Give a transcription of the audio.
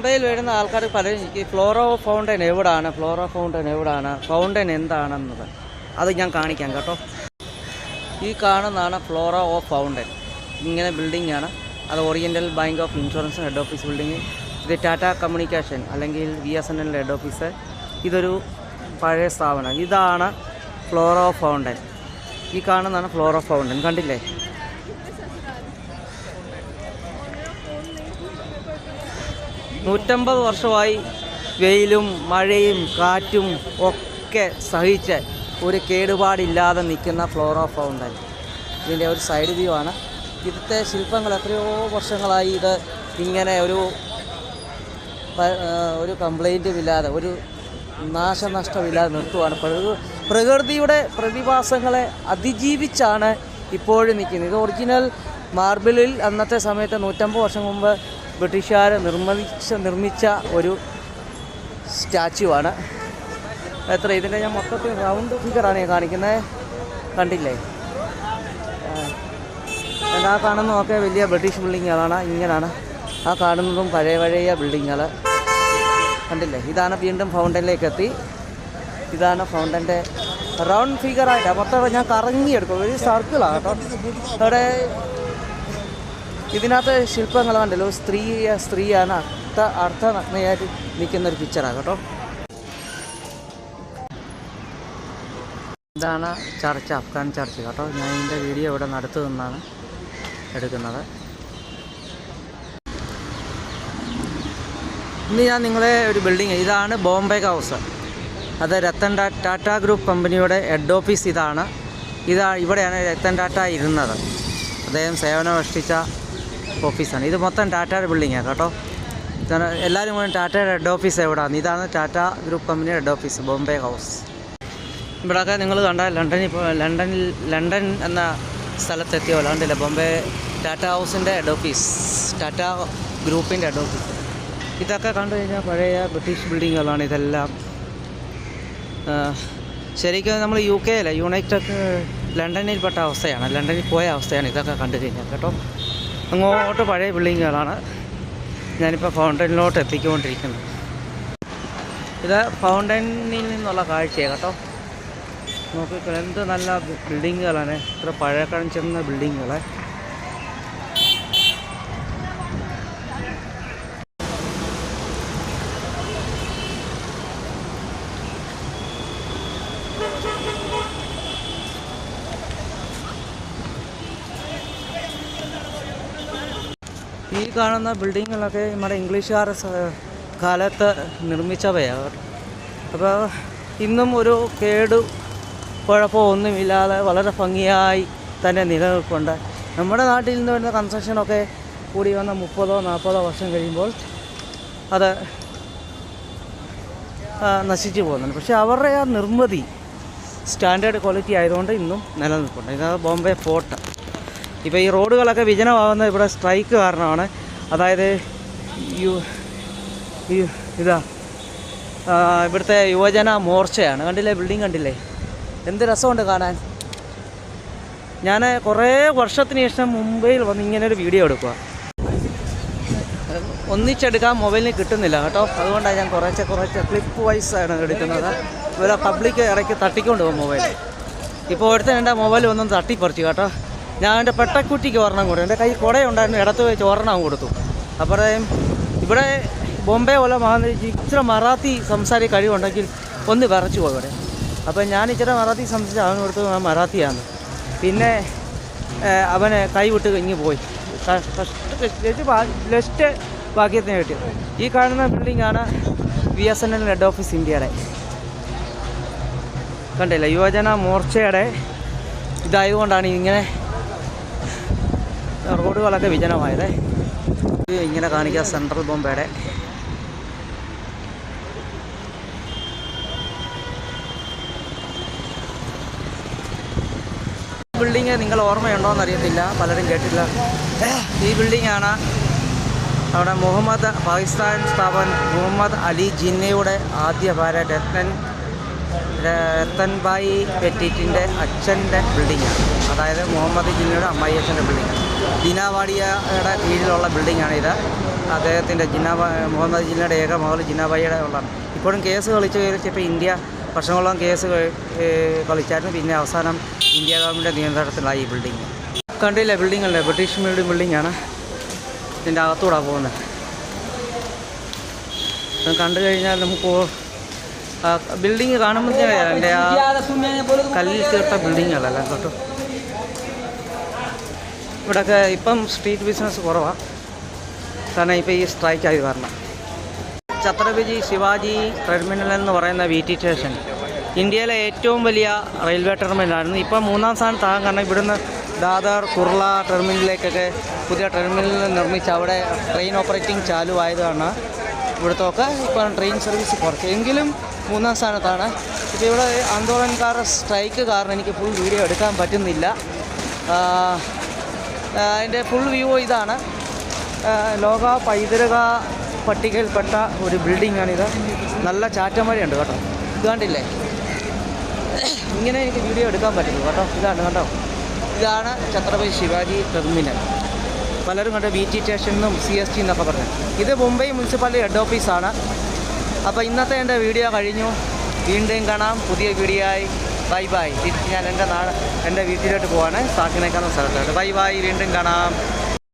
മുംബൈയിൽ വരുന്ന ആൾക്കാർ പലരും എനിക്ക് ഫ്ലോറോ ഫൗണ്ടൻ എവിടാണ്, ഫൗണ്ടൻ എന്താണെന്നത് അത് ഞാൻ കാണിക്കാം കേട്ടോ. ഈ കാണുന്നതാണ് ഫ്ലോറോ ഓഫ് ഫൗണ്ടൻ. ഇങ്ങനെ ബിൽഡിംഗ് ആണ്. അത് oriental bank of insurance head office building. ഇത് ടാറ്റ കമ്മ്യൂണിക്കേഷൻ അല്ലെങ്കിൽ BSNL ഹെഡ് ഓഫീസ്. ഇതൊരു പഴയ സ്ഥാപനം. ഇതാണ് ഫ്ലോറോ ഫൗണ്ടൻ. ഈ കാണുന്നതാണ് ഫ്ലോറോ ഫൗണ്ടൻ. കണ്ടില്ലേ? $150 വർഷമായി വെയിലും മഴയും കാറ്റും ഒക്കെ സഹിച്ച് ഒരു കേടുപാടില്ലാതെ നിൽക്കുന്ന ഫ്ലോറോ ഫൗണ്ടൻ. ഇതിൻ്റെ ഒരു സൈഡ് വ്യൂ ആണ്. ഇവിടുത്തെ ശില്പങ്ങൾ എത്രയോ വർഷങ്ങളായി ഇത് ഇങ്ങനെ ഒരു കംപ്ലൈൻറ്റും ഇല്ലാതെ, ഒരു നാശനഷ്ടമില്ലാതെ നിർത്തുവാണ്. പ്രകൃതിയുടെ പ്രതിഭാസങ്ങളെ അതിജീവിച്ചാണ് ഇപ്പോഴും നിൽക്കുന്നത്. ഇത് ഒറിജിനൽ മാർബിളിൽ അന്നത്തെ സമയത്ത് 150 വർഷം മുമ്പ് ബ്രിട്ടീഷുകാർ നിർമ്മിച്ച ഒരു സ്റ്റാച്യു ആണ്. ഇതിൻ്റെ ഞാൻ മൊത്തത്തിൽ റൗണ്ട് ഫിഗറാണ് ഞാൻ കാണിക്കുന്നത്. കണ്ടില്ലേ? ആ കാണുന്നതൊക്കെ വലിയ ബ്രിട്ടീഷ് ബിൽഡിങ്ങുകളാണ്. ഇങ്ങനെയാണ് ആ കാണുന്നതും പഴയ ബിൽഡിങ്ങുകൾ. കണ്ടില്ലേ? ഇതാണ് വീണ്ടും ഫൗണ്ടനിലേക്ക് എത്തി. ഇതാണ് ഫൗണ്ടൻ്റെ റൗണ്ട് ഫിഗറായിട്ടാണ് മൊത്തം ഞാൻ കറങ്ങിയെടുക്കും. ഒരു സർക്കിളാണ് കേട്ടോ. അവിടെ ഇതിനകത്ത് ശില്പങ്ങൾ കണ്ടല്ലോ. സ്ത്രീയാണ് അർത്ഥനഗ്നയായിട്ട് നിൽക്കുന്നൊരു പിക്ചറാണ് കേട്ടോ. ഇതാണ് ചർച്ച്, അഫ്ഗാൻ ചർച്ച് കേട്ടോ. ഞാൻ ഇതിൻ്റെ വീഡിയോ ഇവിടെ അടുത്ത് നിന്നാണ് എടുക്കുന്നത്. ഇന്ന് ഞാൻ നിങ്ങളെ ഒരു ബിൽഡിങ്, ഇതാണ് ബോംബെ ഹൗസ്. അത് രത്തൻ ടാറ്റ ഗ്രൂപ്പ് കമ്പനിയുടെ ഹെഡ് ഓഫീസ് ഇതാണ്. ഇവിടെയാണ് രത്തൻ ടാറ്റ ഇരുന്നത്. അദ്ദേഹം സേവനമനുഷ്ഠിച്ച ഓഫീസാണ്. ഇത് മൊത്തം ടാറ്റയുടെ ബിൽഡിങ്ങാണ് കേട്ടോ. എല്ലാവരും കൂടി ടാറ്റയുടെ ഹെഡ് ഓഫീസ് എവിടെയാണ്? ഇതാണ് ടാറ്റ ഗ്രൂപ്പ് കമ്പനിയുടെ ഹെഡ് ഓഫീസ്, ബോംബെ ഹൗസ്. ഇവിടെയൊക്കെ നിങ്ങൾ കണ്ടാൽ ലണ്ടൻ എന്ന സ്ഥലത്തെത്തിയോ കണ്ടില്ല? ബോംബെ ടാറ്റ ഹൗസിൻ്റെ ഹെഡ് ഓഫീസ്, ടാറ്റ ഗ്രൂപ്പിൻ്റെ ഹെഡ് ഓഫീസ്. ഇതൊക്കെ കണ്ടു കഴിഞ്ഞാൽ പഴയ ബ്രിട്ടീഷ് ബിൽഡിങ്ങുകളാണ് ഇതെല്ലാം. ശരിക്കും നമ്മൾ UK അല്ല, യുണൈറ്റഡ് ലണ്ടനിൽപ്പെട്ട അവസ്ഥയാണ്, ലണ്ടനിൽ പോയ അവസ്ഥയാണ് ഇതൊക്കെ കണ്ടു കഴിഞ്ഞാൽ കേട്ടോ. അങ്ങോട്ട് പഴയ ബിൽഡിങ്ങുകളാണ്. ഞാനിപ്പോൾ ഫൗണ്ടനിലോട്ട് എത്തിക്കൊണ്ടിരിക്കുന്നത്. ഇത് ഫൗണ്ടനിൽ നിന്നുള്ള കാഴ്ചയാണ് കേട്ടോ. നോക്കിക്കോ, എന്ത് നല്ല ബിൽഡിങ്ങുകളാണ്, ഇത്ര പഴയക്കാലം ചെന്ന ബിൽഡിങ്ങുകൾ. ഈ കാണുന്ന ബിൽഡിങ്ങുകളൊക്കെ നമ്മുടെ ഇംഗ്ലീഷുകാർ കാലത്ത് നിർമ്മിച്ചവയാണ്. അപ്പോൾ ഇന്നും ഒരു കുഴപ്പമോ ഒന്നുമില്ലാതെ വളരെ ഭംഗിയായി തന്നെ നിലനിൽപ്പുണ്ട്. നമ്മുടെ നാട്ടിൽ നിന്ന് വരുന്ന കൺസ്ട്രക്ഷനൊക്കെ കൂടി വന്ന 30-40 വർഷം കഴിയുമ്പോൾ അത് നശിച്ചു പോകുന്നുണ്ട്. പക്ഷേ അവരുടെ ആ നിർമ്മിതി സ്റ്റാൻഡേർഡ് ക്വാളിറ്റി ആയതുകൊണ്ട് ഇന്നും നിലനിൽപ്പുണ്ട്. ഇത് ബോംബെ ഫോർട്ട്. ഇപ്പോൾ ഈ റോഡുകളൊക്കെ വിജനമാകുന്നത് ഇവിടെ സ്ട്രൈക്ക് കാരണമാണ്. അതായത് ഇവിടുത്തെ യുവജന മോർച്ചയാണ്. കണ്ടില്ലേ? ബിൽഡിംഗ് കണ്ടില്ലേ? എന്ത് രസമുണ്ട് കാണാൻ. ഞാൻ കുറേ വർഷത്തിന് ശേഷം മുംബൈയിൽ വന്ന് ഇങ്ങനൊരു വീഡിയോ എടുക്കുക. ഒന്നിച്ചെടുക്കാൻ മൊബൈലിന് കിട്ടുന്നില്ല കേട്ടോ. അതുകൊണ്ടാണ് ഞാൻ കുറച്ച് ക്ലിപ്പ് വൈസാണ് എടുക്കുന്നത്. ഇവരെ പബ്ലിക് ഇടയ്ക്ക് തട്ടിക്കൊണ്ട് പോകും മൊബൈൽ. ഇപ്പോൾ ഒരുത്തൻ എൻ്റെ മൊബൈൽ ഒന്നും തട്ടിപ്പറിച്ചു കേട്ടോ. ഞാൻ എൻ്റെ പെട്ടക്കുറ്റിക്ക് ഒരെണ്ണം കൊടുത്തു. എൻ്റെ കൈ കുടയുണ്ടായിരുന്നു, ഇടത്ത് വെച്ച് ഒരെണ്ണം കൊടുത്തു. അപ്പോഴേയും ഇവിടെ ബോംബെ പോലെ ഇച്ചിരി മറാത്തി സംസാരിക്കാൻ കഴിവുണ്ടെങ്കിൽ ഒന്ന് വിറച്ചു പോകും ഇവിടെ. അപ്പോൾ ഞാൻ ഇച്ചിരി മറാത്തി സംസാരിച്ച് അവന് കൊടുത്തു, മറാത്തിയാണ്. പിന്നെ അവനെ കൈ വിട്ട് കഴിഞ്ഞ് പോയി. ലെസ്റ്റ് ഭാഗ്യത്തിന് കിട്ടിയത്. ഈ കാണുന്ന ബിൽഡിങ്ങാണ് BSNL ഹെഡ് ഓഫീസ് ഇന്ത്യയുടെ. കണ്ടില്ല? യുവജന മോർച്ചയുടെ ഇതായതുകൊണ്ടാണ് ഇങ്ങനെ റോഡുകളൊക്കെ വിജനമായത്. ഇങ്ങനെ കാണിക്കുക സെൻട്രൽ ബോംബെയുടെ. ബിൽഡിങ് നിങ്ങൾ ഓർമ്മയുണ്ടോയെന്ന് അറിയത്തില്ല, പലരും കേട്ടില്ല. ഈ ബിൽഡിങ്ങാണ് അവിടെ പാകിസ്ഥാൻ സ്ഥാപകൻ മുഹമ്മദ് അലി ജിന്നയുടെ ആദ്യ ഭാര്യ രത്തൻഭായി പെറ്റിറ്റിൻ്റെ അച്ഛൻ്റെ ബിൽഡിങ്ങാണ്. അതായത് മുഹമ്മദ് ജിന്നയുടെ അമ്മായി അച്ഛൻ്റെ ബിൽഡിങ്ങാണ്. ദിനാവാഡിയയുടെ കീഴിലുള്ള ബിൽഡിങ്ങാണ് ഇത്. അദ്ദേഹത്തിൻ്റെ മുഹമ്മദ് ജിന്നയുടെ ഏക മകൾ ജിന്നാബായിയുടെ ഉള്ളതാണ്. ഇപ്പോഴും കേസ് കളിച്ചപ്പോൾ ഇന്ത്യ വർഷങ്ങളോളം കേസ് കളിച്ചായിരുന്നു. പിന്നെ അവസാനം ഇന്ത്യ ഗവൺമെൻറ് നിയന്ത്രണത്തിലായി ഈ ബിൽഡിങ്. കണ്ടില്ല ബിൽഡിംഗ് അല്ലേ, ബ്രിട്ടീഷ് മെയ്ഡ് ബിൽഡിങ്ങാണ്. ഇതിൻ്റെ അകത്തൂടെ പോകുന്നത്. കണ്ടു കഴിഞ്ഞാൽ നമുക്ക് ബിൽഡിങ് കാണുമ്പോഴത്തേനെ എൻ്റെ ആ കല്ലിൽ തീർത്ത ബിൽഡിങ്ങുകളെല്ലാം കേട്ടോ. ഇവിടെയൊക്കെ ഇപ്പം സ്ട്രീറ്റ് ബിസിനസ് കുറവാണ്, കാരണം ഇപ്പോൾ ഈ സ്ട്രൈക്കായി കാരണം. ഛത്രപതി ശിവാജി ടെർമിനൽ എന്ന് പറയുന്ന VT സ്റ്റേഷൻ ഇന്ത്യയിലെ ഏറ്റവും വലിയ റെയിൽവേ ടെർമിനലായിരുന്നു. ഇപ്പം 3-ാം സ്ഥാനത്താകും, കാരണം ഇവിടുന്ന് ദാദർ കുർള ടെർമിനലിലേക്കൊക്കെ പുതിയ ടെർമിനൽ നിർമ്മിച്ച് അവിടെ ട്രെയിൻ ഓപ്പറേറ്റിംഗ് ചാലുവായതാണ്. ഇവിടുത്തൊക്കെ ഇപ്പം ട്രെയിൻ സർവീസ് കുറച്ച്, എങ്കിലും 3-ാം സ്ഥാനത്താണ്. ഇപ്പോൾ ഇവിടെ ആന്തോളൻകാരുടെ സ്ട്രൈക്ക് കാരണം എനിക്ക് ഫുൾ വീഡിയോ എടുക്കാൻ പറ്റുന്നില്ല. അതിൻ്റെ ഫുൾ വ്യൂ ഇതാണ്. ലോക പൈതൃക പട്ടികയിൽപ്പെട്ട ഒരു ബിൽഡിങ്ങാണിത്. നല്ല ചാറ്റമഴയുണ്ട് കേട്ടോ. ഇത് കണ്ടില്ലേ, ഇങ്ങനെ എനിക്ക് വീഡിയോ എടുക്കാൻ പറ്റുള്ളൂ കേട്ടോ. ഇതാണ് കേട്ടോ, ഇതാണ് ഛത്രപതി ശിവാജി ടെർമിനൽ. പലരും കണ്ടോ VT സ്റ്റേഷൻ എന്നും CST എന്നൊക്കെ പറഞ്ഞു. ഇത് മുംബൈ മുനിസിപ്പാലിറ്റി ഹെഡ് ഓഫീസാണ്. അപ്പോൾ ഇന്നത്തെ എൻ്റെ വീഡിയോ കഴിഞ്ഞു. വീണ്ടും കാണാം പുതിയ വീഡിയോ ആയി. Bye bye. ഞാൻ എൻ്റെ വീട്ടിലോട്ട് പോവാണ്, സാക്കിനേക്കാവുന്ന സ്ഥലത്തോട്ട്. ബൈ ബൈ, വീണ്ടും കാണാം.